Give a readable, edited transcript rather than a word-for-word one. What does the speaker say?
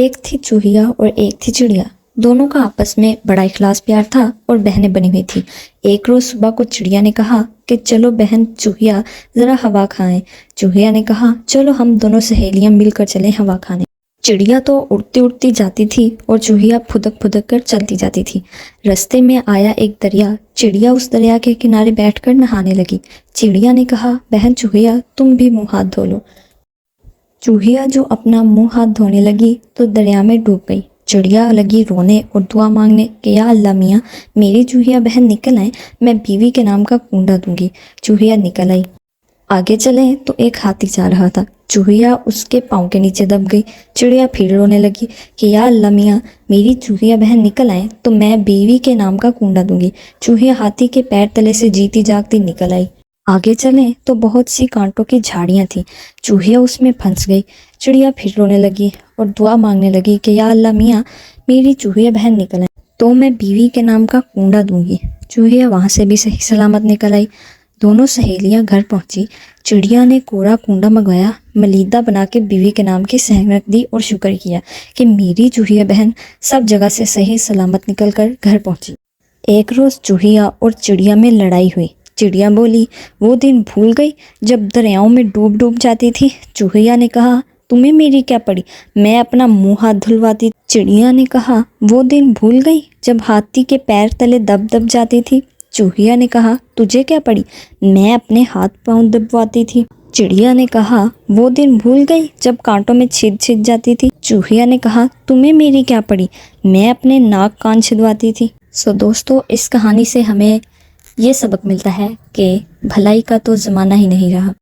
ایک تھی چوہیا اور ایک تھی چڑیا، دونوں کا آپس میں بڑا اخلاص پیار تھا اور بہنیں بنی ہوئی تھی۔ ایک روز صبح کو چڑیا نے کہا کہ چلو بہن چوہیا ذرا ہوا کھائیں۔ چوہیا نے کہا چلو ہم دونوں سہیلیاں مل کر چلیں ہوا کھانے۔ چڑیا تو اڑتی اڑتی جاتی تھی اور چوہیا پھدک پھدک کر چلتی جاتی تھی۔ رستے میں آیا ایک دریا، چڑیا اس دریا کے کنارے بیٹھ کر نہانے لگی۔ چڑیا نے کہا بہن چوہیا تم بھی منہ ہاتھ دھو لو۔ چوہیا جو اپنا منہ ہاتھ دھونے لگی تو دریا میں ڈوب گئی۔ چڑیا لگی رونے اور دعا مانگنے کہ یا اللہ میاں میری چوہیا بہن نکل آئیں، میں بیوی کے نام کا کنڈا دوں گی۔ چوہیا نکل آئی۔ آگے چلیں تو ایک ہاتھی جا رہا تھا، چوہیا اس کے پاؤں کے نیچے دب گئی۔ چڑیا پھر رونے لگی کہ یا اللہ میاں میری چوہیا بہن نکل آئیں تو میں بیوی کے نام کا کنڈا دوں گی۔ چوہیا ہاتھی کے پیر تلے سے جیتی جاگتی نکل آئی۔ آگے چلیں تو بہت سی کانٹوں کی جھاڑیاں تھیں، چوہیا اس میں پھنس گئی۔ چڑیا پھر رونے لگی اور دعا مانگنے لگی کہ یا اللہ میاں میری چوہیا بہن نکل آئے تو میں بیوی کے نام کا کنڈا دوں گی۔ چوہیا وہاں سے بھی صحیح سلامت نکل آئی۔ دونوں سہیلیاں گھر پہنچی۔ چڑیا نے کوڑا کنڈا منگوایا، ملیدہ بنا کے بیوی کے نام کی سہن رکھ دی اور شکر کیا کہ میری چوہیا بہن سب جگہ سے صحیح سلامت نکل کر گھر پہنچی۔ ایک روز چوہیا اور چڑیا میں لڑائی ہوئی۔ چڑیا بولی وہ دن بھول گئی جب دریاؤں میں ڈوب ڈوب جاتی تھی۔ چوہیا نے کہا تمہیں میری کیا پڑی، میں اپنا منہ ہاتھ دھلواتی۔ چڑیا نے کہا وہ دن بھول گئی جب ہاتھی کے پیر تلے دب دب جاتی تھی۔ چوہیا نے کہا تجھے کیا پڑی، میں اپنے ہاتھ پاؤں دبواتی تھی۔ چڑیا نے کہا وہ دن بھول گئی جب کانٹوں میں چھد چھد جاتی تھی۔ چوہیا نے کہا تمہیں میری کیا پڑی، میں اپنے ناک کان چھدواتی تھی۔ دوستو اس کہانی سے ہمیں یہ سبق ملتا ہے کہ بھلائی کا تو زمانہ ہی نہیں رہا۔